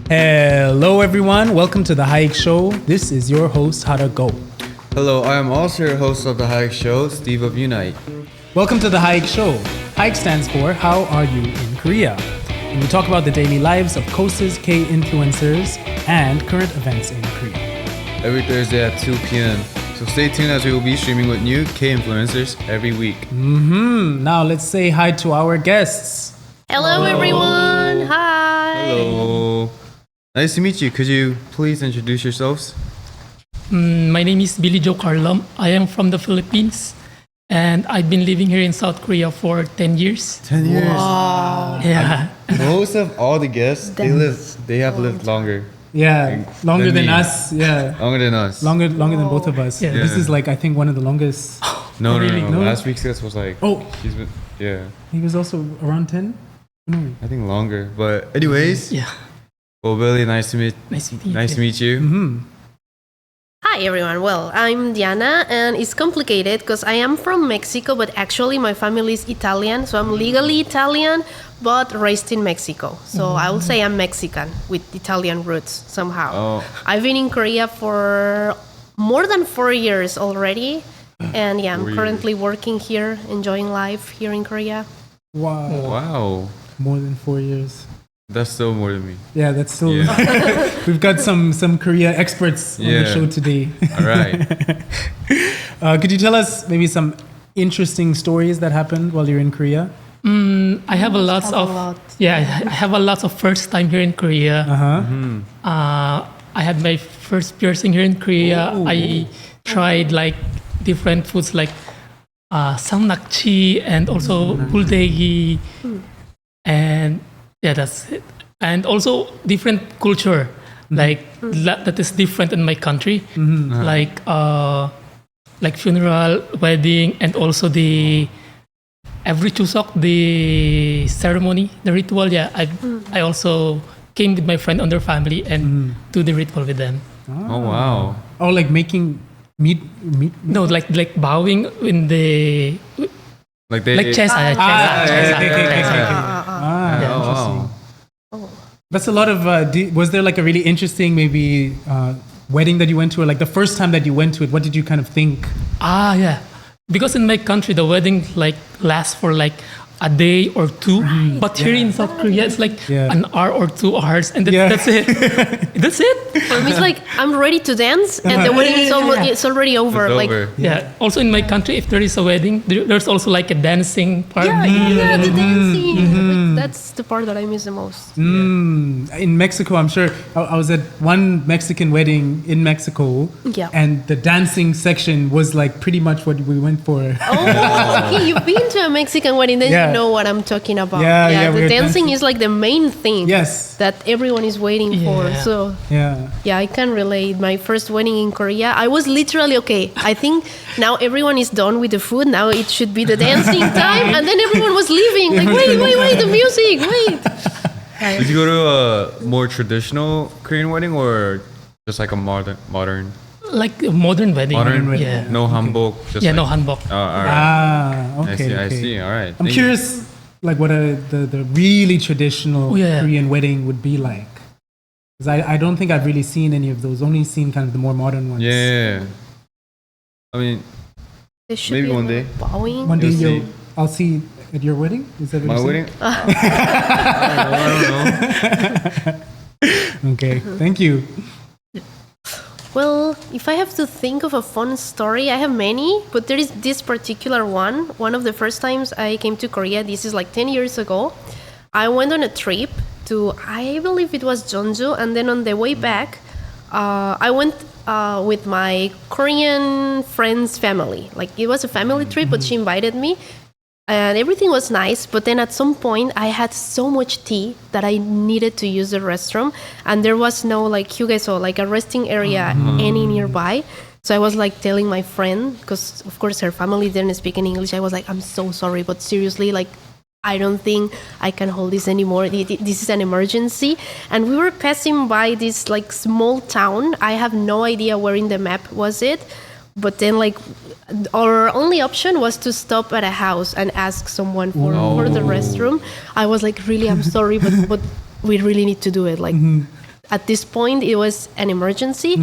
Hello everyone, welcome to the HAYIK Show. This is your host, Hara Go. Hello, I am also your host of the HAYIK Show, Steve of Unite. Welcome to the HAYIK Show. HAYIK stands for How Are You in Korea? And we talk about the daily lives of KOCIS, K-influencers, and current events in Korea. Every Thursday at 2 p.m. So stay tuned as we will be streaming with new K-influencers every week. Now let's say hi to our guests. Hello, everyone. Hi. Hello. Nice to meet you. Could you please introduce yourselves? My name is Billy Joe Carlom. I am from the Philippines and I've been living here in South Korea for 10 years. 10 years. Wow. Yeah. Most of all the guests, they have lived longer. Yeah, longer than me. us. Yeah, Longer than us. longer than both of us. Yeah. This is like I think one of the longest. No. No? Last week's guest was like, Oh. he's been, yeah, He was also around 10. I think longer. But anyways, Yeah. well, Billy, nice to meet you. Hi, everyone. Well, I'm Diana, and it's complicated because I am from Mexico, but actually my family is Italian, so I'm legally Italian, but raised in Mexico. So I will say I'm Mexican with Italian roots somehow. Oh. I've been in Korea for more than 4 years already, and yeah, I'm 4 years. currently working here, enjoying life here in Korea. Wow, Wow. more than 4 years. That's still more than me. Yeah, that's still. Yeah. We've got some Korea experts on the Yeah. show today. All right. Could you tell us maybe some interesting stories that happened while you're in Korea? I have a lot of I have a lot of first time here in Korea. I had my first piercing here in Korea. I tried like different foods like samnakchi and also buldegi, and yeah, that's it. And also different culture, like that is different in my country, like funeral, wedding, and also the every Chuseok, the ceremony, the ritual. Yeah, I also came with my friend and their family and do the ritual with them. Oh, wow. Oh, like making meat. No, like bowing in the Like they like chest. Okay. Oh, wow. That's a lot of. Was there like a really interesting maybe wedding that you went to, or like the first time that you went to it? What did you kind of think? Yeah. Because in my country, the wedding like lasts for like a day or two. But here in South Korea, it's like an hour or 2 hours, and that's it. That's it. For me, it's like I'm ready to dance, and the wedding is it's already over. It's Like, over. Yeah. Also in my country, if there is a wedding, there's also like a dancing part. yeah, the dancing. Like, that's the part that I miss the most. In Mexico, I'm sure I was at one Mexican wedding in Mexico, and the dancing section was like pretty much what we went for. Oh, okay, you've been to a Mexican wedding, then you know what I'm talking about. Yeah, the we're dancing is like the main thing. Yes. That everyone is waiting for. So Yeah. I can relate. My first wedding in Korea, I was literally okay. I think now everyone is done with the food. Now it should be the dancing time, and then everyone was leaving. Like, wait, the music, wait. Did you go to a more traditional Korean wedding or just like a modern? Like a modern wedding. Modern? Yeah. No hanbok? Just Yeah, like, no hanbok. Oh, all right. Okay. I see. All right. I'm Thank you. curious, like what the really traditional Korean wedding would be like. Because I don't think I've really seen any of those. Only seen kind of the more modern ones. Yeah. I mean, There should maybe be one day. Bowing. One day You'll see. I'll see at your wedding. Is that what My you're wedding? saying? I don't know. Okay, thank you. Well, if I have to think of a fun story, I have many, but there is this particular one. One of the first times I came to Korea, this is like 10 years ago, I went on a trip to, I believe it was Jeonju, and then on the way back, I went with my Korean friend's family. Like, it was a family trip, but she invited me. And everything was nice, but then at some point I had so much tea that I needed to use the restroom, and there was no like 휴게소, like a resting area any nearby. So I was like telling my friend, because of course her family didn't speak in English. I was like, I'm so sorry, but seriously, like I don't think I can hold this anymore. This is an emergency. And we were passing by this like small town. I have no idea where in the map was it. But then like our only option was to stop at a house and ask someone for the restroom. I was like, really, I'm sorry, but we really need to do it. Like at this point, it was an emergency.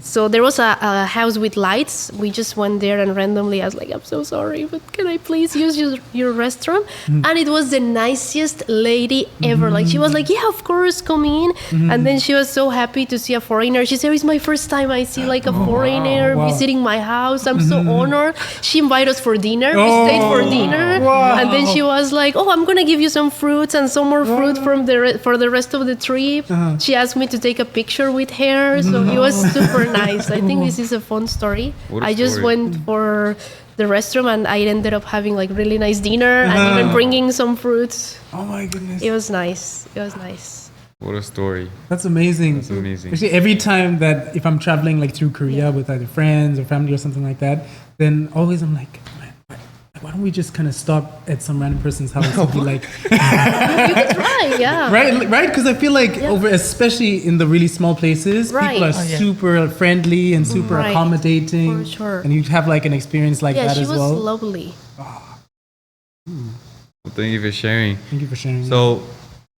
So there was a house with lights. We just went there and randomly I was like, I'm so sorry, but can I please use your restroom? And it was the nicest lady ever. Like she was like, yeah, of course, come in. And then she was so happy to see a foreigner. She said, it's my first time I see like a foreigner visiting my house. I'm so honored. She invited us for dinner. We stayed for dinner. And then she was like, oh, I'm going to give you some fruits and some more fruit for the rest of the trip. She asked me to take a picture with her. So it was super nice. I think this is a fun story. I just went for the restroom and I ended up having like really nice dinner and even bringing some fruits. Oh my goodness. It was nice. It was nice. What a story. That's amazing. That's amazing. Actually, every time that if I'm traveling like through Korea with either friends or family or something like that, then always I'm like, man, why don't we just kind of stop at some random person's house and be like, You could try, yeah. right? Because I feel like especially in the really small places, people are super friendly and super accommodating. For sure. And you have like an experience like that as well. Yeah, she was lovely. Well, thank you for sharing. Thank you for sharing. So,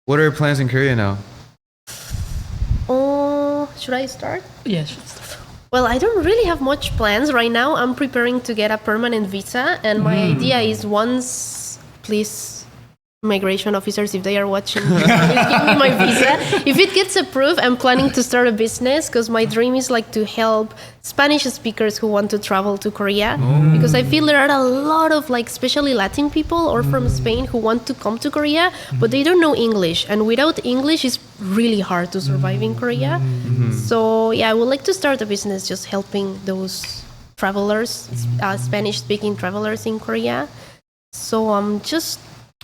what are your plans in Korea now? Oh, should I start? Yes. Well, I don't really have much plans right now. I'm preparing to get a permanent visa, and my idea is once, please, immigration officers, if they are watching, please give me my visa. If it gets approved, I'm planning to start a business because my dream is like to help Spanish speakers who want to travel to Korea. Because I feel there are a lot of like, especially Latin people or from Spain who want to come to Korea, but they don't know English. And without English, it's really hard to survive in Korea. So yeah, I would like to start a business just helping those travelers, Spanish-speaking travelers in Korea. So I'm just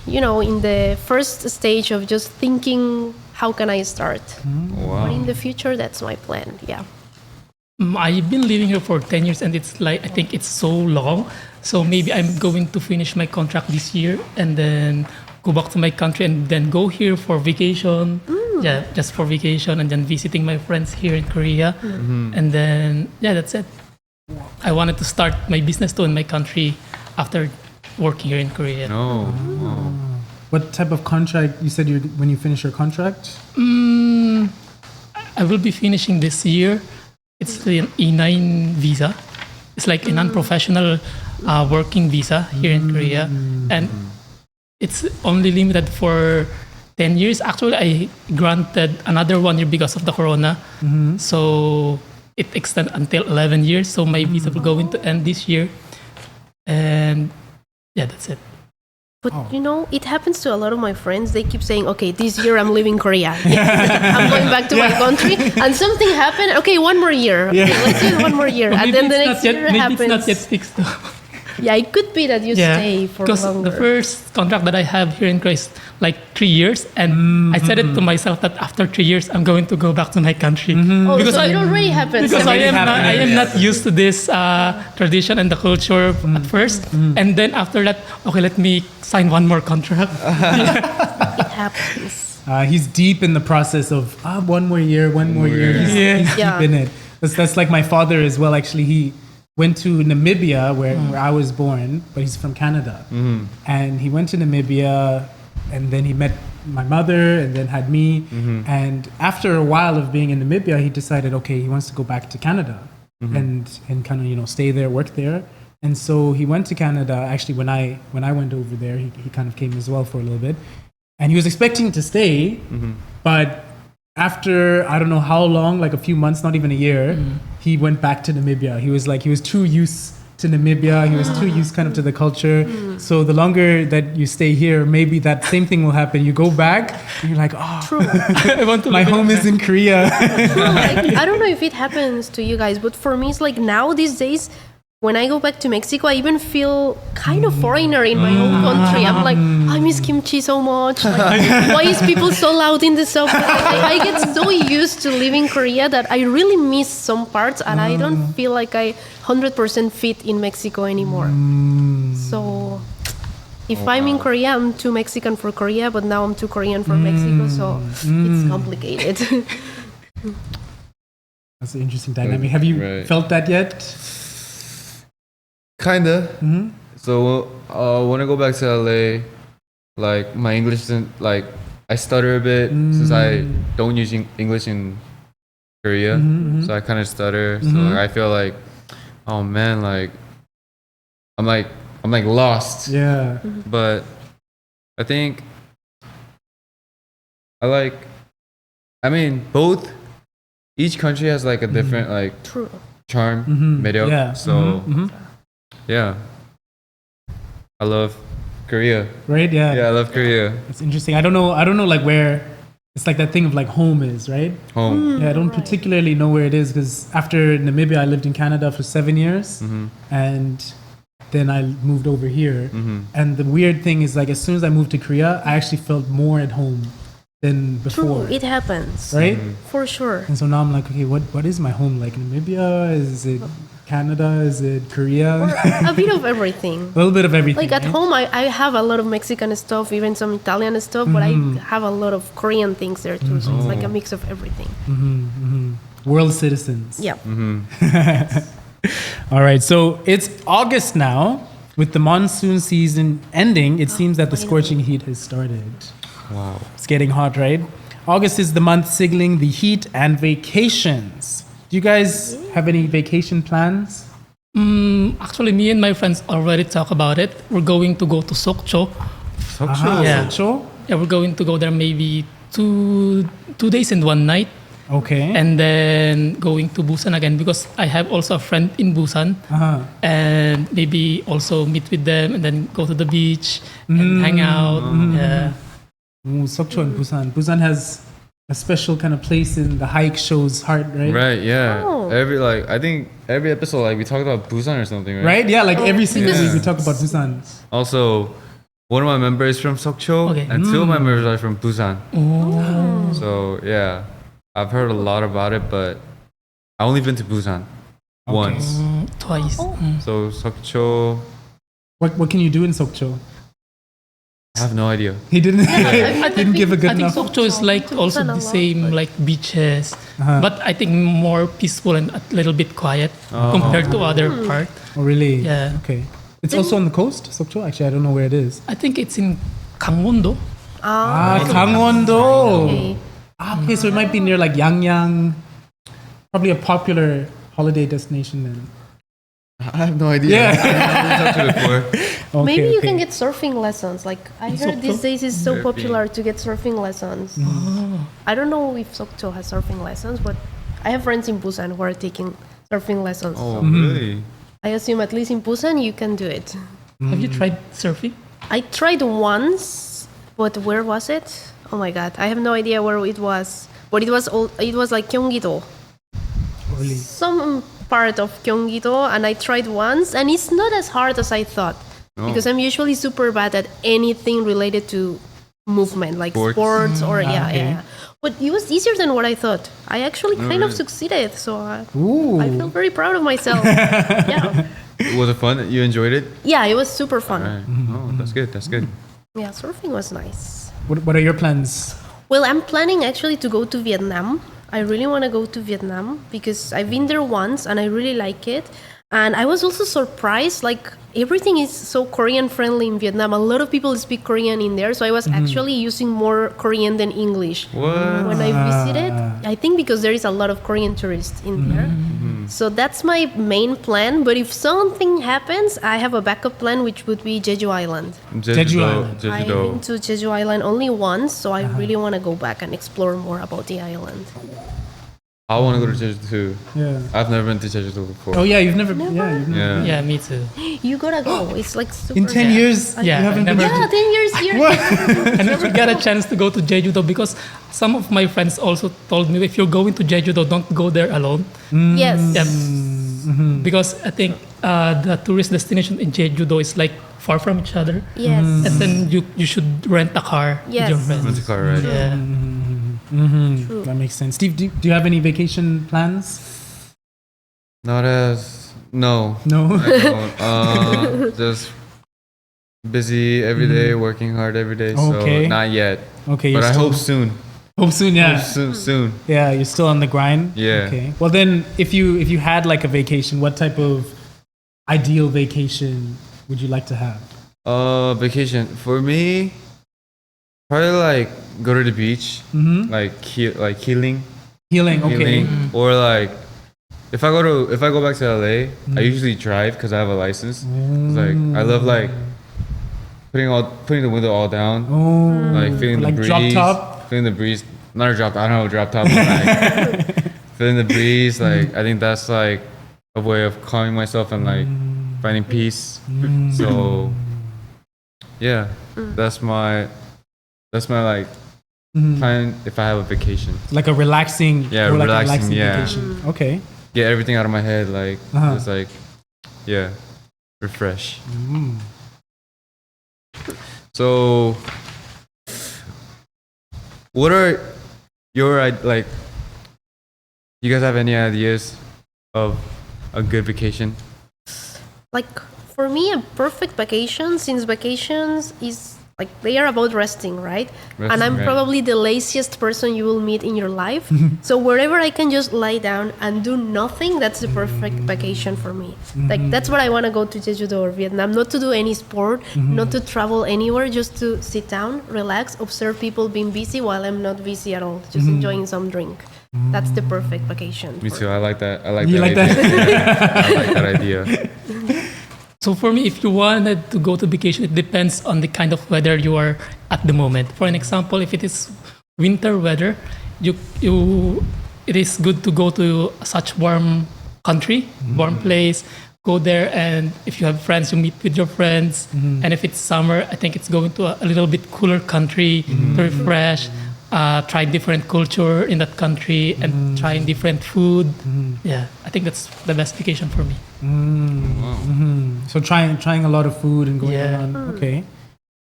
in the first stage of just thinking, how can I start? But in the future, that's my plan, yeah. I've been living here for 10 years and it's like, I think it's so long. So maybe I'm going to finish my contract this year and then go back to my country and then go here for vacation. Yeah, just for vacation and then visiting my friends here in Korea. And then, that's it. I wanted to start my business too in my country after working here in Korea. What type of contract? You said when you finish your contract? I will be finishing this year. It's an E9 visa. It's like a non-professional working visa here in Korea. And it's only limited for 10 years. Actually, I granted another 1 year because of the corona. So it extended until 11 years. So my visa will go into end this year. And that's it. But it happens to a lot of my friends. They keep saying, okay, this year I'm leaving Korea. I'm going back to my country. And something happened. Okay, 1 more year. Okay, let's do it 1 more year. And then the next year happens. Maybe it's not yet fixed though. Yeah, it could be that you stay for longer. Because the first contract that I have here in Korea is like 3 years. And I said it to myself that after 3 years, I'm going to go back to my country. Because it already happened. Because I am not used to this tradition and the culture at first. And then after that, okay, let me sign 1 more contract. It happens. He's deep in the process of 1 more year, 1 more year. He's deep in it. That's like my father as well. Actually, he went to Namibia where I was born, but he's from Canada. And he went to Namibia and then he met my mother and then had me. And after a while of being in Namibia, he decided, okay, he wants to go back to Canada and kind of, stay there, work there. And so he went to Canada. Actually, when I went over there, he kind of came as well for a little bit. And he was expecting to stay, but after I don't know how long, like a few months, not even a year, he went back to Namibia. He was too used to Namibia. He was too used kind of to the culture. So the longer that you stay here, maybe that same thing will happen. You go back and you're like, True. I want to my home is in Korea. I don't know if it happens to you guys, but for me, it's like now these days, when I go back to Mexico, I even feel kind of foreigner in my own country. I'm like, I miss kimchi so much. Like, why is people so loud in the subway? I get so used to living in Korea that I really miss some parts, and I don't feel like I 100% fit in Mexico anymore. So if I'm in Korea, I'm too Mexican for Korea, but now I'm too Korean for Mexico, so it's complicated. That's an interesting dynamic. Have you felt that yet? Kinda. So when I go back to LA, like my English isn't like I stutter a bit since I don't use English in Korea, so I kind of stutter. So like, I feel like, oh man, like I'm like lost. Yeah. But I think I mean both. Each country has like a different like True. charm, 매력. Yeah. So yeah, I love Korea. Right? Yeah. Yeah, I love Korea. It's interesting. I don't know like where it's like that thing of like home is, right? Home. Yeah, I don't particularly know where it is because after Namibia, I lived in Canada for 7 years, and then I moved over here. And the weird thing is, like, as soon as I moved to Korea, I actually felt more at home than before. True, it happens. Right? For sure. And so now I'm like, okay, what is my home? Like Namibia? Is it Canada? Is it Korea? Or a bit of everything. A little bit of everything. Like at right? home, I have a lot of Mexican stuff, even some Italian stuff, but I have a lot of Korean things there too. So it's like a mix of everything. World citizens. Yeah. All right, so it's August now. With the monsoon season ending, it seems that the scorching heat has started. Wow. It's getting hot, right? August is the month signaling the heat and vacations. Do you guys have any vacation plans? Actually, me and my friends already talk about it. We're going to go to Sokcho. Ah, Yeah. Sokcho? Yeah, we're going to go there maybe two days and 1 night. Okay. And then going to Busan again because I have also a friend in Busan. And maybe also meet with them and then go to the beach and hang out. Yeah. Ooh, Sokcho and Busan. Busan has a special kind of place in the HAYIK Show's heart, right? Right. Yeah. Oh. I think every episode like we talk about Busan or something, right? Right? Yeah, like every single Yeah. week we talk about Busan. Also, one of my members is from Sokcho, Okay. and two of my members are from Busan. So yeah, I've heard a lot about it, but I only been to Busan once. Twice. So Sokcho, What can you do in Sokcho? I have no idea. He didn't I didn't give a good I think enough. Sokcho is like also the same like beaches, but I think more peaceful and a little bit quiet compared to other part. Oh, really? Yeah. Okay. It's also on the coast, Sokcho? Actually, I don't know where it is. I think it's in Gangwon-do. Gangwon-do. Okay. Okay, so it might be near like Yangyang. Probably a popular holiday destination then. I have no idea. Yeah. I've never talked to it before. Okay, Maybe you okay. can get surfing lessons. Like I heard these days it's so popular to get surfing lessons. I don't know if Sokcho has surfing lessons, but I have friends in Busan who are taking surfing lessons. Oh, So really? I assume at least in Busan you can do it. Have you tried surfing? I tried once, but where was it? Oh my god, I have no idea where it was. But it was like Gyeonggi-do. Really? Some part of Gyeonggi-do, and I tried once, and it's not as hard as I thought. Because I'm usually super bad at anything related to movement, like sports or yeah. But it was easier than what I thought. I actually kind of succeeded, so I feel very proud of myself. Yeah. Was it fun? You enjoyed it? Yeah, it was super fun. Right. Oh, that's good. That's good. Yeah, surfing was nice. What are your plans? Well, I'm planning actually to go to Vietnam. I really want to go to Vietnam because I've been there once and I really like it. And I was also surprised, like everything is so Korean friendly in Vietnam. A lot of people speak Korean in there. So I was actually using more Korean than English. What? When I visited. I think because there is a lot of Korean tourists in there. So that's my main plan. But if something happens, I have a backup plan, which would be Jeju Island. Jeju Island. I've been to Jeju Island only once, so I really want to go back and explore more about the island. I want to go to Jeju too. Yeah. I've never been to Jeju before. Oh yeah, you've never. Yeah, you've never. Yeah. Yeah, me too. You gotta go. It's like super. In 10 years, Yeah, you haven't been. Yeah, 10 years here. I never got a chance to go to Jeju-do because some of my friends also told me if you're going to Jeju-do, don't go there alone. Yes. Yeah. Because I think the tourist destination in Jeju-do is like far from each other. Yes. And then you should rent a car with your Yes. friends. Rent a car, right? Yeah. True. That makes sense. Steve, do you have any vacation plans? No. No. I don't. Just busy every day, working hard every day. Okay. So not yet. Okay. But you're I still- hope soon. Hope soon. Yeah. Soon. Yeah, you're still on the grind. Yeah. Okay. Well, then, if you had like a vacation, what type of ideal vacation would you like to have? Vacation for me. Probably like go to the beach, like healing, Okay. or like if I go back to LA, I usually drive because I have a license. It's like I love like putting the window all down, like feeling Like the breeze, drop top? feeling the breeze. Not a drop. I don't know drop top. But like feeling the breeze. Like I think that's like a way of calming myself and like finding peace. So yeah, that's my like plan if I have a vacation. Like a relaxing, Yeah, or like relaxing, yeah. vacation. Okay. Get everything out of my head, like just like refresh. So what are your like, you guys have any ideas of a good vacation? Like for me, a perfect vacation, since vacations is like they are about resting, right? And I'm probably the laziest person you will meet in your life. So wherever I can just lie down and do nothing, that's the perfect vacation for me. Like that's what I want to go to Jeju-do or Vietnam, not to do any sport, not to travel anywhere, just to sit down, relax, observe people being busy while I'm not busy at all, just enjoying some drink. That's the perfect vacation. Me too. I like that. I like You that like idea. that? Yeah, I like that idea. So for me, if you wanted to go to vacation, it depends on the kind of weather you are at the moment. For an example, if it is winter weather, it is good to go to such warm country, warm place. Go there, and if you have friends, you meet with your friends. And if it's summer, I think it's going to a little bit cooler country to refresh. Try different culture in that country and trying different food. Yeah, I think that's the best vacation for me. So trying a lot of food and going around. Okay,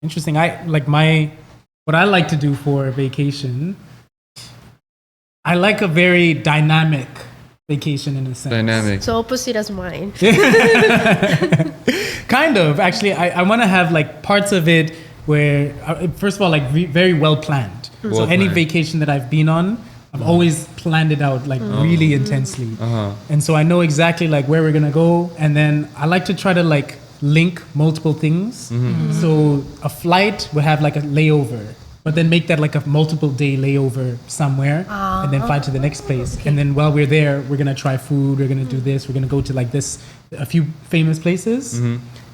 interesting. What I like to do for a vacation. I like a very dynamic vacation in a sense. Dynamic. So opposite as mine. Kind of. Actually, I want to have like parts of it where, first of all, like very well planned. So any vacation that I've been on, I've always planned it out like really intensely. And so I know exactly like where we're gonna go. And then I like to try to like link multiple things. So a flight will have like a layover, but then make that like a multiple day layover somewhere and then fly to the next place. And then while we're there, we're gonna try food, we're gonna do this, we're gonna go to like a few famous places.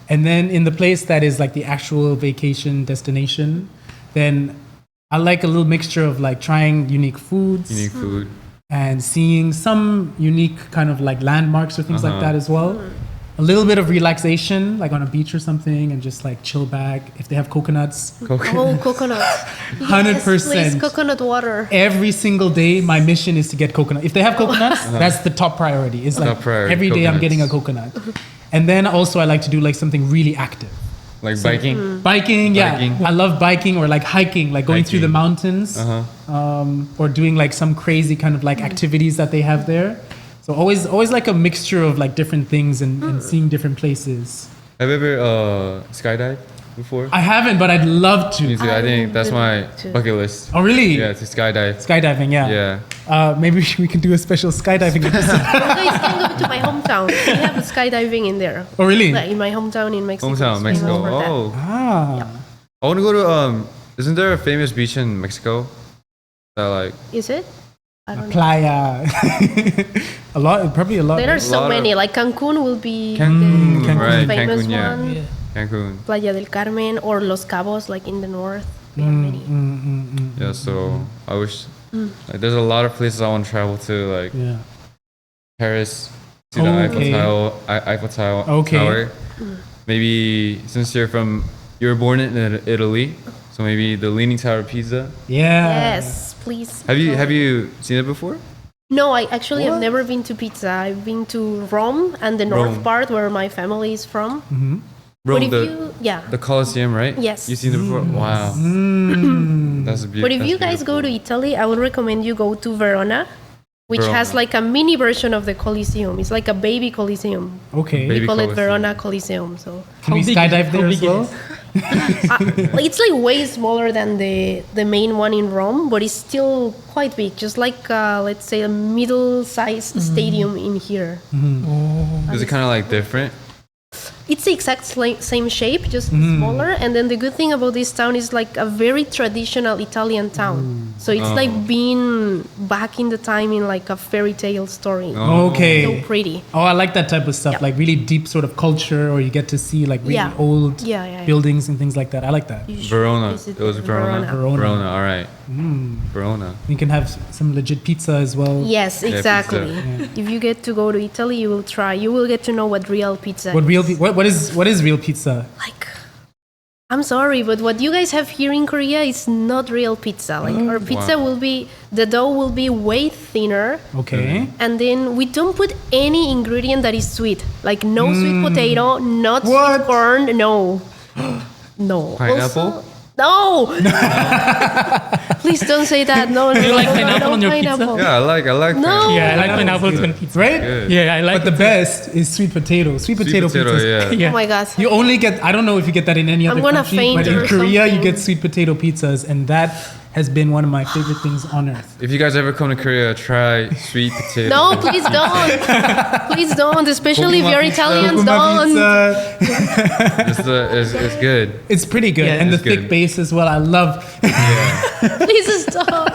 And then in the place that is like the actual vacation destination, then I like a little mixture of like trying unique foods. And seeing some unique kind of like landmarks or things like that as well. A little bit of relaxation, like on a beach or something, and just like chill back. If they have coconuts. Oh, coconut. 100%. Yes, please, coconut water. Every single day, my mission is to get coconut. If they have coconuts, that's the top priority. It's like every day I'm getting a coconut. And then also I like to do like something really active. Like biking? Biking, yeah. I love biking or like hiking, like going through the mountains or doing like some crazy kind of like activities that they have there. So always like a mixture of like different things and seeing different places. Have you ever skydived before? I haven't, but I'd love to. Me too. I think that's my bucket list. Oh, really? Yeah, to skydive. Skydiving, yeah. Maybe we can do a special skydiving episode. You guys can go to my hometown. We have skydiving in there. Oh, really? Like in my hometown in Mexico. Mexico. Oh. I want to go to, isn't there a famous beach in Mexico? That like... Is it? I don't know. Playa. Probably a lot. There are so many. Like Cancun will be the right, famous Cancun, yeah. one. Cancun. Playa del Carmen or Los Cabos, like in the north. We have many. Yeah, so I wish like there's a lot of places I want to travel to, like Paris, to the Eiffel Tower. Maybe since you were born in Italy, so maybe the Leaning Tower of Pisa. Yeah. Yes, please. Have you seen it before? No, I actually have never been to Pisa. I've been to Rome and the north part where my family is from. Rome, the Colosseum, right? Yes. You've seen it before? Wow. That's beautiful. But if you guys go to Italy, I would recommend you go to Verona, which has like a mini version of the Colosseum. It's like a baby Colosseum. Okay. We call it Verona Colosseum. So can we skydive there as well? It's like way smaller than the main one in Rome, but it's still quite big. Just like let's say a middle-sized stadium in here. Is it kind of like different? it's the exact same shape, just smaller. And then the good thing about this town is like a very traditional Italian town. So it's like being back in the time in like a fairy tale story. Okay. So pretty. Oh, I like that type of stuff, like really deep sort of culture, or you get to see like really old buildings and things like that. I like that. Verona. It was Verona. Verona. All right. Verona. You can have some legit pizza as well. Yes, exactly. pizza. If you get to go to Italy, you will try. You will get to know what real pizza is. What is real pizza? Like, I'm sorry, but what you guys have here in Korea is not real pizza. Like, our pizza will be, the dough will be way thinner. Okay. And then we don't put any ingredient that is sweet. Like, no sweet potato, not sweet corn, no. No. Pineapple? Also, no! Please don't say that. No, You like pineapple no on your pineapple. Yeah, I like No. pineapple. Yeah, I like pineapple on pizza. Right? Good. Yeah, I like But the best is sweet potato. Sweet potato pizzas. yeah. Yeah. Oh my God. You only get, I don't know if you get that in any other gonna country, faint but in or Korea you something. get sweet potato pizzas, and that has been one of my favorite things on earth. If you guys ever come to Korea, try sweet potato. No, please don't. Please don't. Especially if you're pizza. Italians, Gokuma don't. pizza. It's good. It's pretty good, Yeah, and the it's thick good. base as well. I love. Please stop.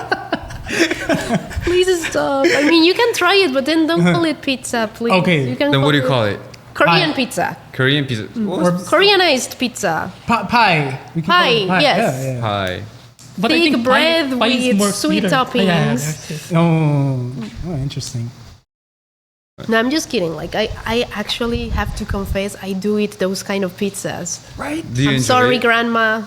Please stop. I mean, you can try it, but then don't call it pizza, please. Okay. You can Then what do you call it? Korean Pie. pizza. Korean pizza. Or Koreanized pizza. pie. We can call it Pie, yes. Yeah, yeah. Pie. But Thick I think bread pie is with more sweet sweeter. toppings. Yeah, yes. Oh, interesting. No, I'm just kidding. Like, I actually have to confess, I do eat those kind of pizzas. Right? Do you I'm enjoy sorry, it? Grandma.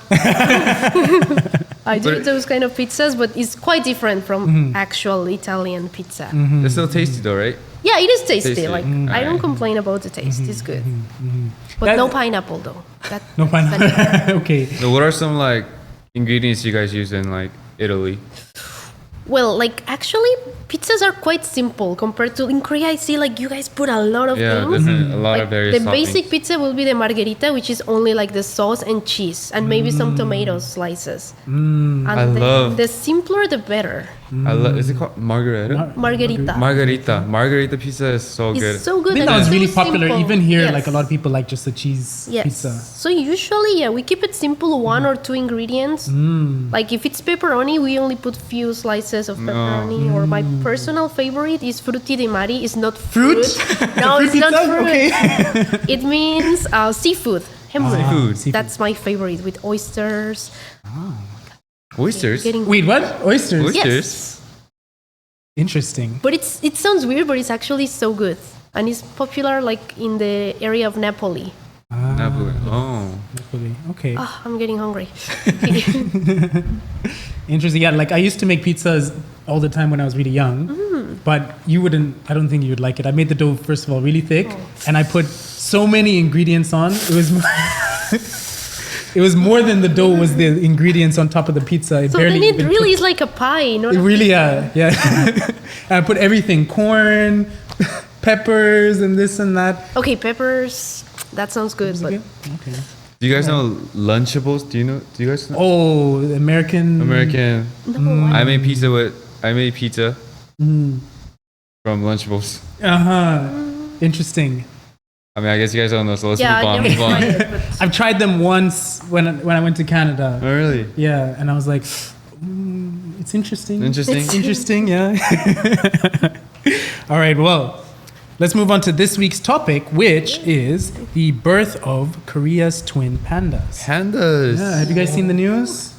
I do eat those kind of pizzas, but it's quite different from actual Italian pizza. It's still tasty though, right? Yeah, it is tasty. Tasty. Like, Mm. I don't Alright. complain about the taste. It's good. But That- no pineapple, though. That, No that's pineapple. Okay. So what are some like ingredients you guys use in like Italy? Well, like, actually, pizzas are quite simple compared to in Korea. I see like you guys put a lot of Yeah, things. there's a lot Like, of various the basic toppings. pizza will be the margherita, which is only like the sauce and cheese and maybe some tomato slices. And I then love- the simpler the better. I love. Is it called margarita? Margherita. Margarita pizza is so It's good. so I good. think and that was it's really so popular. simple. Even here, Yes. like a lot of people like just the cheese Yes. pizza. So usually, yeah, we keep it simple, one or two ingredients. Like if it's pepperoni, we only put few slices of pepperoni. Or my personal favorite is frutti di mare. It's not fruit. No, Fruit it's not pizza? fruit. Okay. It means seafood. Hembu. Seafood. That's my favorite with oysters. Oysters. Getting Wait, what? Oysters? Oysters? yes. Interesting. But it sounds weird, but it's actually so good. And it's popular like in the area of Napoli. Napoli. Oh. Okay. Oh, I'm getting hungry. Interesting. Yeah, like I used to make pizzas all the time when I was really young, but you wouldn't, I don't think you would like it. I made the dough, first of all, really thick, and I put so many ingredients on. It was it was more than the dough was the ingredients on top of the pizza. It So barely then it even really cooked. is like a pie, not It a really, yeah. And I put everything, corn, peppers, and this and that. Okay, peppers. That sounds good, but Okay. Do you guys know Lunchables? Do you guys know? Oh, the American. American. no. I made pizza from Lunchables. Interesting. I mean, I guess you guys don't know, so let's Yeah, move I on. never Move on. tried it, but I've tried them once when I went to Canada. Oh, really? Yeah, and I was like, it's interesting. Interesting. Interesting, yeah. All right, well, let's move on to this week's topic, which is the birth of Korea's twin pandas. Pandas. Yeah, have you guys seen the news?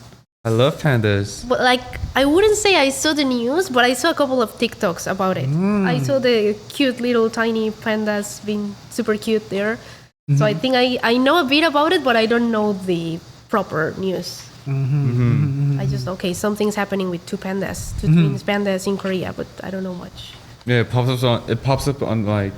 I love pandas. But like, I wouldn't say I saw the news, but I saw a couple of TikToks about it. I saw the cute little tiny pandas being super cute there. So I think I know a bit about it, but I don't know the proper news. I just, okay, something's happening with two pandas, two twins pandas in Korea, but I don't know much. Yeah, it pops up on like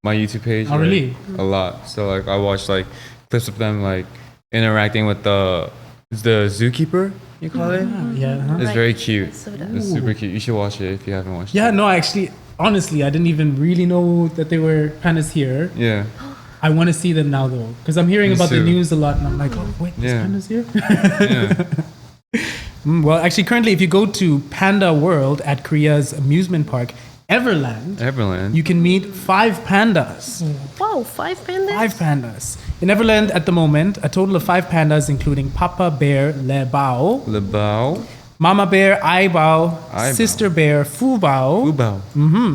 my YouTube page. Oh, really? A lot. So like I watch like clips of them like interacting with the zookeeper, you call it? Yeah. huh? It's Right. very cute. So that- It's super cute. You should watch it if you haven't watched Yeah, it. no, actually, honestly, I didn't even really know that they were pandas here. Yeah. I want to see them now, though, because I'm hearing Me about the too. news a lot, and I'm like, oh, wait, there's Yeah. pandas here? Yeah. Well, actually, currently, if you go to Panda World at Korea's amusement park, Everland, you can meet 5 pandas. Wow, 5 pandas? 5 pandas. In Everland at the moment, a total of 5 pandas, including Papa Bear Le Bao, Mama Bear Ai Bao, Sister Bear Fu Bao,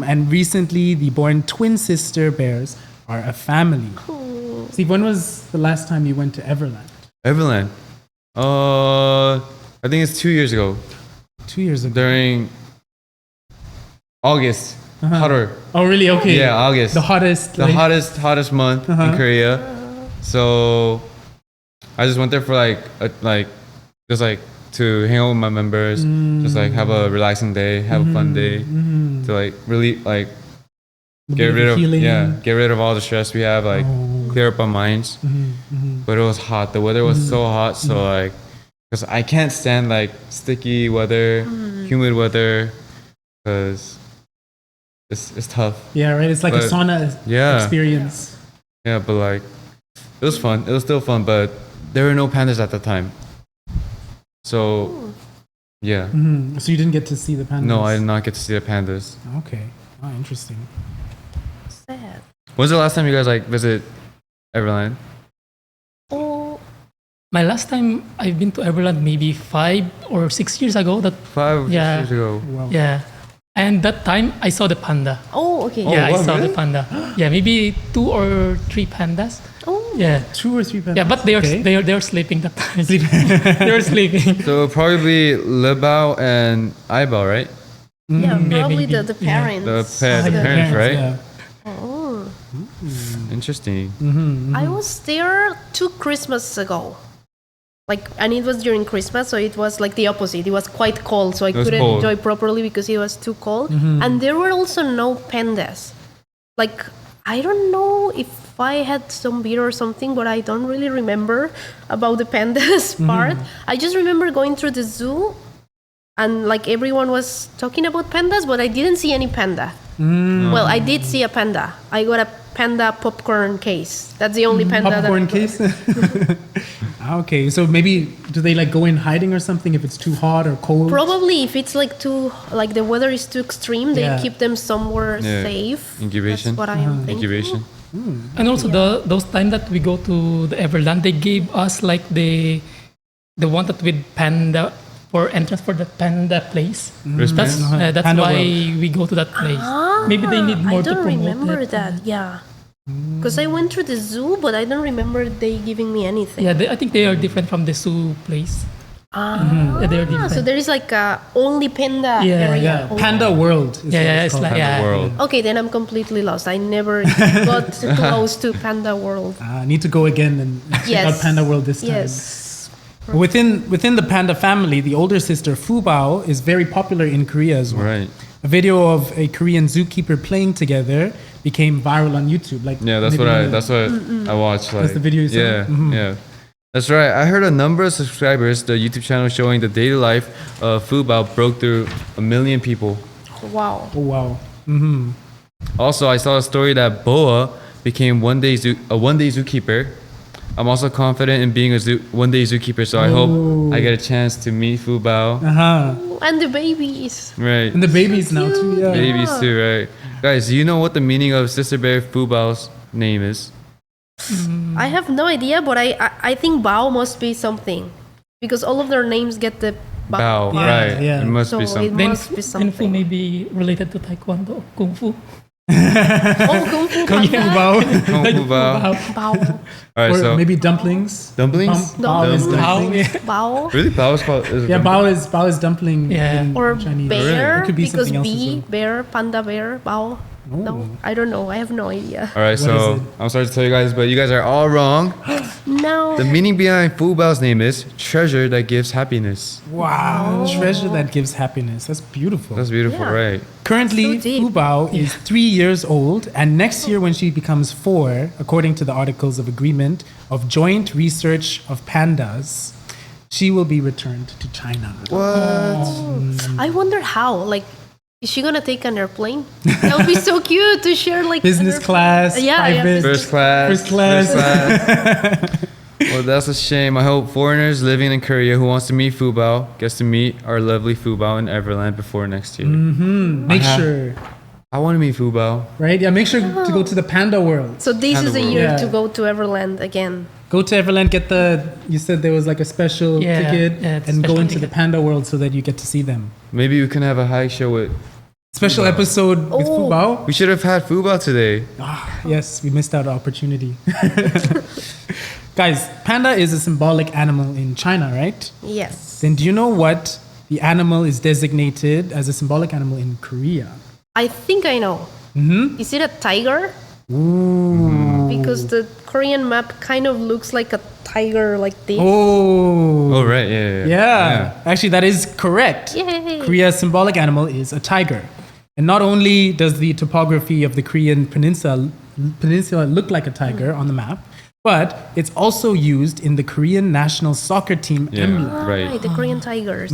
and recently the born twin sister bears are a family. Cool. Steve, when was the last time you went to Everland? Everland. I think it's 2 years ago. 2 years ago. During August. Hotter. Oh, really? Okay. Yeah, August. The hottest. Hottest month in Korea. So I just went there for just to hang out with my members, just like have a relaxing day, have a fun day, to like really like get rid of all the stress we have, like clear up our minds. But it was hot. The weather was so hot, so like, because I can't stand like sticky weather, humid weather, because it's tough. Yeah, right. It's like a sauna experience. Yeah, but like it was fun. It was still fun, but there were no pandas at the time. So, yeah. So you didn't get to see the pandas? No, I did not get to see the pandas. Okay. Oh, interesting. Sad. When's the last time you guys like visit Everland? Oh, My last time I've been to Everland maybe 5 or 6 years ago. 5 or 6 years ago. Wow. Yeah. And that time I saw the panda. oh, okay. Yeah, wow, I saw really? the panda. Yeah, maybe 2 or 3 pandas. Oh, Yeah. 2 or 3 pandas. Yeah, but they are sleeping that time. They were sleeping. So probably Lebao and Aibao, right? yeah, probably maybe. the parents. The parents, right? Yeah. Oh. Interesting. I was there 2 Christmas ago. And it was during Christmas, so it was like the opposite. It was quite cold, so I was couldn't cold. enjoy properly because it was too cold. And there were also no pandas. I don't know if I had some beer or something, but I don't really remember about the pandas part. I just remember going through the zoo and everyone was talking about pandas, but I didn't see any panda. Well, I did see a panda. I got a panda popcorn case. That's the only panda Popcorn that I case? Okay, so maybe do they go in hiding or something if it's too hot or cold? Probably if it's the weather is too extreme, they Yeah. keep them somewhere safe. Incubation. That's what I am thinking. Incubation. And also those time that we go to the Everland, they gave us the one that with panda for entrance for the panda place. Wristband? That's Panda why World. we go to that place. Maybe they need more I to don't promote remember it. that. Yeah. Because I went through the zoo, but I don't remember they giving me anything. Yeah, I think they are different from the zoo place. Yeah, they are different. So there is only panda Yeah, area. Yeah, Oh. Panda World. Is what it's called. like Panda World. Okay, then I'm completely lost. I never got close to Panda World. Need to go again and check out Panda World this time. Yes. Within the panda family, the older sister Fu Bao is very popular in Korea as well. Right. A video of a Korean zookeeper playing together became viral on YouTube. Yeah, that's what I watched. That's the video you saw? Yeah, yeah. That's right. I heard a number of subscribers, the YouTube channel showing the daily life of Fu Bao broke through 1 million people. Wow. Oh, wow. Also, I saw a story that Boa became a one-day zookeeper. I'm also confident in being a one-day zookeeper, so I hope I get a chance to meet Fu Bao. And the babies. Right. And the babies now too. Yeah. Babies too, right? Guys, do you know what the meaning of Sister Bear Fu Bao's name is? I have no idea, but I think Bao must be something. Because all of their names get the Bao, Yeah, right? yeah. It must So be it something. must be Kungfu something. may be related to Taekwondo or Kungfu. Oh, Kungfu Kung Fu Panda. Bao. Kung Fu Bao. Bao. All right, Or so maybe dumplings. dumplings. Bao is dumplings. Bao. Really, Bao is called. Is Yeah, dumpling? Bao is dumpling Yeah. in Or Chinese. bear, It could be because something else as bee, well. bear, panda bear, Bao. No, I don't know. I have no idea. All right, What so is it? I'm sorry to tell you guys, but you guys are all wrong. No. The meaning behind Fu Bao's name is treasure that gives happiness. Wow, treasure that gives happiness. That's beautiful. That's beautiful, Yeah. right? Currently, So deep. Fu Bao is 3 years old, and next year, when she becomes 4, according to the Articles of Agreement of Joint Research of Pandas, she will be returned to China. What? I wonder how. Is she gonna take an airplane? That would be so cute to share Business an airplane. class, Yeah, private. First class. First class. Well, that's a shame. I hope foreigners living in Korea who wants to meet Fu Bao gets to meet our lovely Fu Bao in Everland before next year. Make I have- sure. I want to meet Fubao. Right? Yeah, make sure to go to the Panda World. So this Panda is a World. year Yeah. to go to Everland again. Go to Everland, get you said there was like a special ticket, it's a and go special into the ticket. Panda World so that you get to see them. Maybe we can have a HAYIK show with. Special episode with Oh. Fubao. We should have had Fubao today. Yes, we missed out on opportunity. Guys, panda is a symbolic animal in China, right? Yes. Then do you know what the animal is designated as a symbolic animal in Korea? I think I know. Is it a tiger? Ooh. Because the Korean map kind of looks like a tiger like this. Oh. Oh, right. Yeah. Yeah. Actually, that is correct. Yay. Korea's symbolic animal is a tiger. And not only does the topography of the Korean peninsula look like a tiger on the map, but it's also used in the Korean national soccer team emblem. Right. The Korean tigers.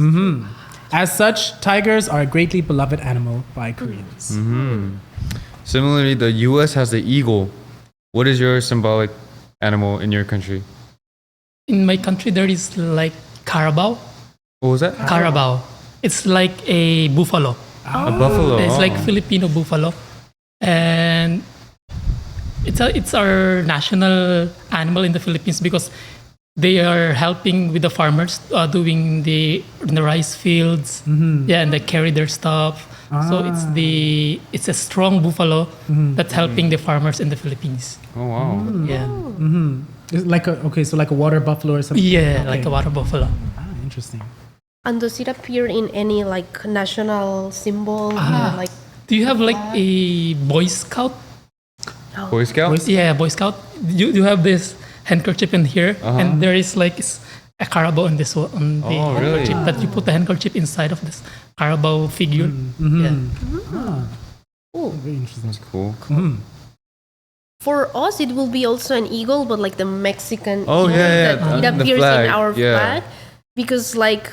As such, tigers are a greatly beloved animal by Koreans. Similarly, the U.S. has the eagle. What is your symbolic animal in your country? In my country, there is like carabao. What was that? Carabao. It's like a buffalo. A buffalo. It's Oh. like Filipino buffalo, and it's our national animal in the Philippines because they are helping with the farmers doing the rice fields. Yeah, and they carry their stuff. So it's a strong buffalo that's helping the farmers in the Philippines. Oh wow. Yeah, It's like so like a water buffalo or something? yeah, Okay. like a water buffalo. Interesting. And does it appear in any like national symbol? Like Do you have like a Boy Scout? Boy Scout? Yeah, Boy Scout. You have this handkerchief in here, and there is like a carabao on this one, on the Oh, really? handkerchief. That you put the handkerchief inside of this carabao figure. Yeah. Very interesting. That's cool. for us, it will be also an eagle, but like the Mexican Oh, eagle yeah, that the it appears flag, in our yeah. flag. Because like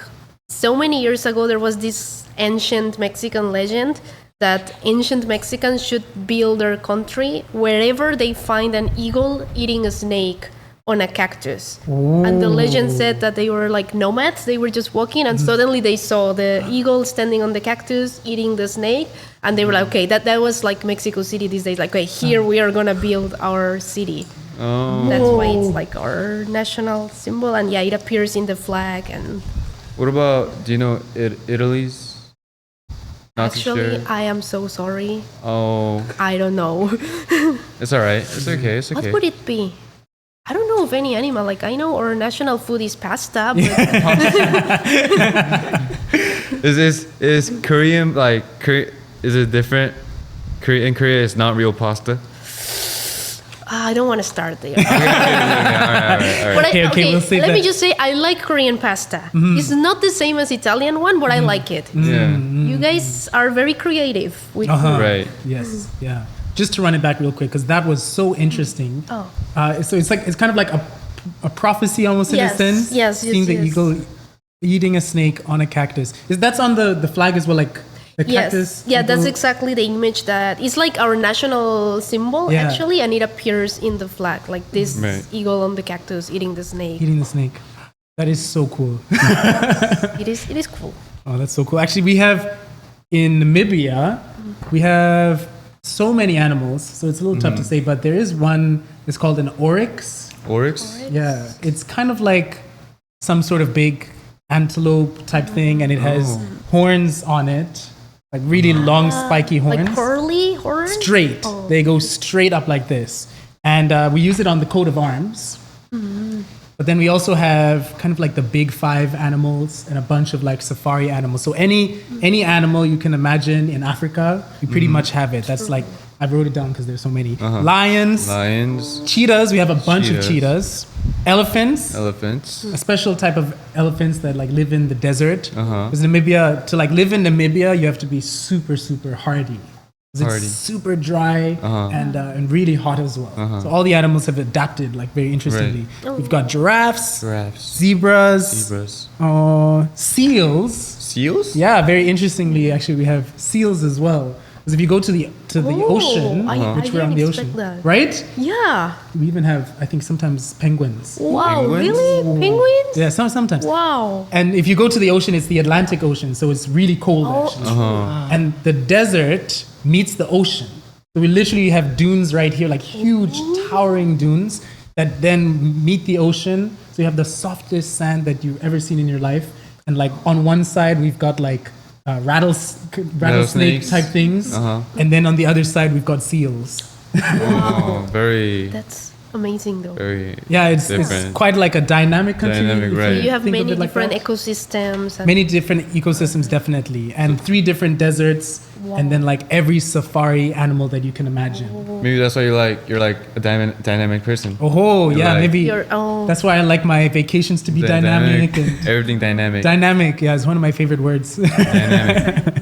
so many years ago, there was this ancient Mexican legend that ancient Mexicans should build their country wherever they find an eagle eating a snake on a cactus. And the legend said that they were like nomads. They were just walking and suddenly they saw the eagle standing on the cactus eating the snake. And they were like, okay, that was like Mexico City these days. Like, okay, here we are going to build our city. Oh. That's why it's like our national symbol. And yeah, it appears in the flag. And What about, do you know Italy's? Not too actually, sure. I am so sorry. Oh, I don't know. it's all right. It's okay. It's What okay. would it be? I don't know of any animal. Like, I know our national food is pasta, but Is Korean like is it different? In Korea, it's not real pasta. I don't want to start there. All right. But Okay, we'll save let me that. just say, I like Korean pasta. It's not the same as Italian one, but I like it. Yeah. You guys are very creative with food. Right. Yes. Yeah. Just to run it back real quick, because that was so interesting. Oh. So it's kind of like a prophecy almost in a Yes, sense. yes, Seeing the yes. eagle eating a snake on a cactus. That's on the flag as well, like the cactus. Yes, yeah, that's eagle? exactly the image that it's like our national symbol Yeah. actually, and it appears in the flag, like this Right. eagle on the cactus eating the snake. Eating the snake. That is so cool. It is cool. Oh, that's so cool. Actually, we have in Namibia, we have so many animals, so it's a little tough to say, but there is one, it's called an oryx. Oryx? Yeah, it's kind of like some sort of big antelope type thing, and it has horns on it, like really long, spiky horns. Like curly horns? Straight. Oh. They go straight up like this. And we use it on the coat of arms. But then we also have kind of like the big five animals and a bunch of like safari animals. So any animal you can imagine in Africa, we pretty much have it. That's like, I wrote it down because there's so many. Lions, cheetahs, we have a bunch of cheetahs. Elephants, a special type of elephants that like live in the desert. Because Namibia, to like live in Namibia, you have to be super, super hardy. 'Cause it's super dry and really hot as well. So all the animals have adapted like very interestingly. We've got giraffes, zebras, seals. Seals? Yeah, very interestingly, actually, we have seals as well. Because if you go to the ocean, I which we're on didn't the expect ocean, that. right? Yeah. We even have, I think, sometimes penguins. Wow, Penguins? really? Penguins? Yeah, sometimes. Wow. And if you go to the ocean, it's the Atlantic Ocean, so it's really cold actually. And the desert meets the ocean. So we literally have dunes right here, like huge, towering dunes that then meet the ocean. So you have the softest sand that you've ever seen in your life. And like on one side, we've got like rattlesnake type things. And then on the other side, we've got seals. Oh, very, That's amazing though. very. Yeah, it's different. quite like a dynamic country. Dynamic, if right. You have think of many it like different that. ecosystems. And Many different ecosystems, definitely. And 3 different deserts. And then like every safari animal that you can imagine. Maybe that's why you're like a dynamic person. Oh, yeah, like- maybe. oh, That's why I like my vacations to be dynamic. And Everything dynamic. dynamic, yeah, is one of my favorite words. Dynamic.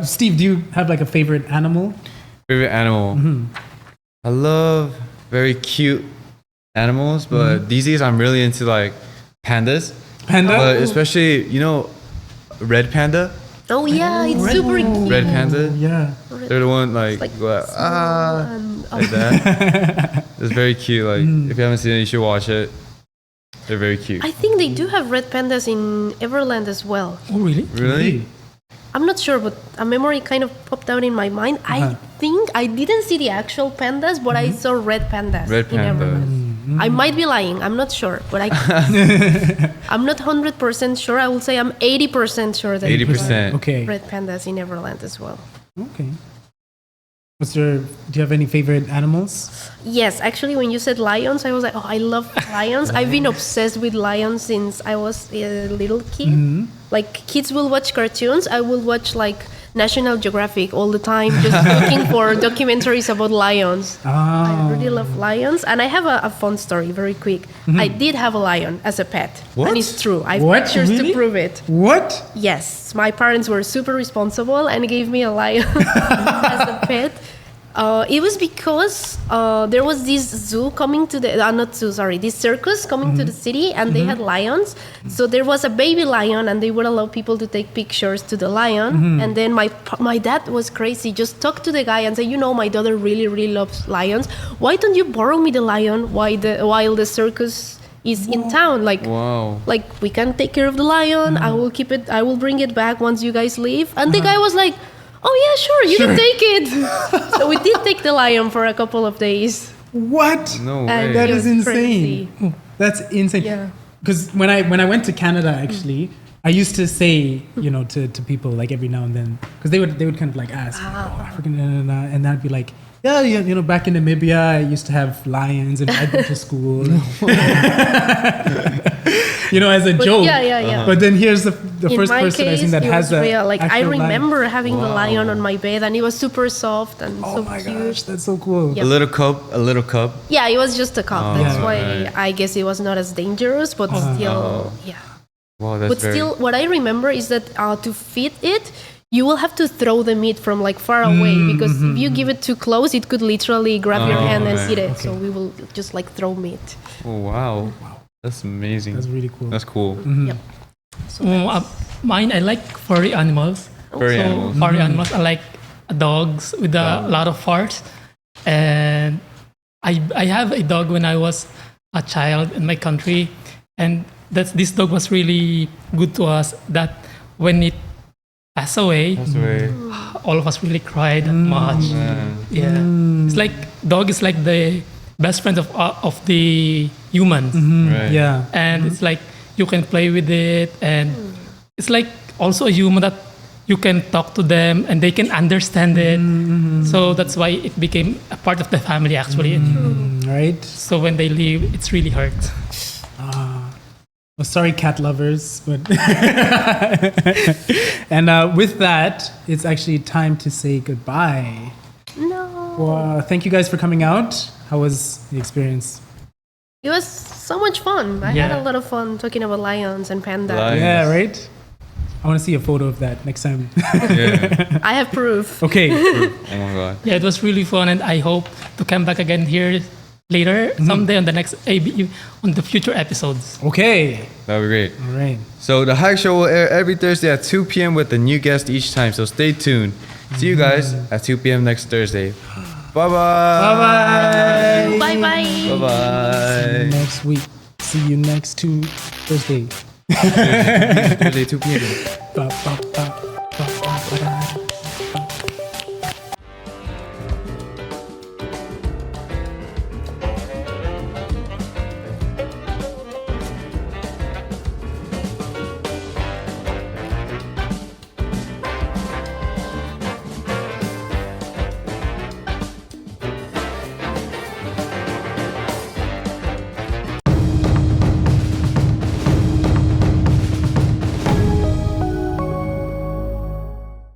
Steve, do you have like a favorite animal? Favorite animal. I love very cute animals, but these days I'm really into like pandas. Panda? But especially, red panda. oh yeah, it's super cute. Red panda. Yeah. They're the one like, Like go out, like that. It's very cute. Like if you haven't seen it, you should watch it. They're very cute. I think they do have red pandas in Everland as well. Oh, really? Really? I'm not sure, but a memory kind of popped out in my mind. I think I didn't see the actual pandas, but I saw red pandas Red in panda. Everland. I might be lying. I'm not sure, but I'm not 100% sure. I will say I'm 80% sure that 80%. Okay. red pandas in Everland as well. Okay. Do you have any favorite animals? Yes, actually, when you said lions, I was like, oh, I love lions. I've been obsessed with lions since I was a little kid. Like, kids will watch cartoons. I will watch, like, National Geographic all the time, just looking for documentaries about lions. I really love lions. And I have a fun story, very quick. I did have a lion as a pet. What? And it's true. I have What? pictures Really? to prove it. What? Yes, my parents were super responsible and gave me a lion as a pet. It was because there was this zoo coming to the not zoo, sorry, this circus coming to the city, and they had lions. So there was a baby lion, and they would allow people to take pictures to the lion. And then my dad was crazy, just talked to the guy and said, my daughter really really loves lions. Why don't you borrow me the lion while the circus is in town? Like we can take care of the lion. I will keep it. I will bring it back once you guys leave. And the guy was like, oh yeah, sure, you can take it. So we did take the lion for a couple of days. What? No And way. That it is was insane. crazy. That's insane. Yeah. Because when I went to Canada, actually, I used to say, to people like every now and then, because they would kind of like ask, African, and I'd be like, yeah, back in Namibia, I used to have lions and I'd go to school. As a joke. Yeah. But then here's the In first my person I've case, seen that it has was a real. Like I actual lion. remember having the lion on my bed, and it was super soft and Oh so my cute. gosh, that's so cool. Yeah. A little cub. Yeah, it was just a cup. That's Yeah. why Right. I guess it was not as dangerous, but still, yeah. Wow, that's But still, what I remember is that to feed it, you will have to throw the meat from like far away, because if you give it too close, it could literally grab your hand and right. eat it. So we will just like throw meat. Oh wow. That's amazing. That's really cool. That's cool. Yep. Mine, I like furry animals. Furry animals. Furry animals. I like dogs with a lot of farts. And I have a dog when I was a child in my country, and this dog was really good to us. That when it passed away, That's right. all of us really cried that much. Man. Yeah, it's like dog is like the best friend of the humans, Right. Yeah. and it's like you can play with it, and it's like also a human that you can talk to them and they can understand it. So that's why it became a part of the family actually. Right? So when they leave, it's really hurt. Well, sorry, cat lovers, but and with that, it's actually time to say goodbye. No. Well, thank you guys for coming out. How was the experience? It was so much fun. I had a lot of fun talking about lions and pandas. Lions. Yeah, right? I want to see a photo of that next time. Yeah. I have proof. Okay. Oh my god. Yeah, it was really fun, and I hope to come back again here later someday on the next on the future episodes. Okay. That would be great. All right. So the HAYIK Show will air every Thursday at 2 p.m. with a new guest each time. So stay tuned. See you guys at 2 p.m. next Thursday. Bye-bye. Bye-bye. Bye-bye. Bye-bye. Next week. See you next Thursday. Thursday, 2 p.m. Ba, ba, ba.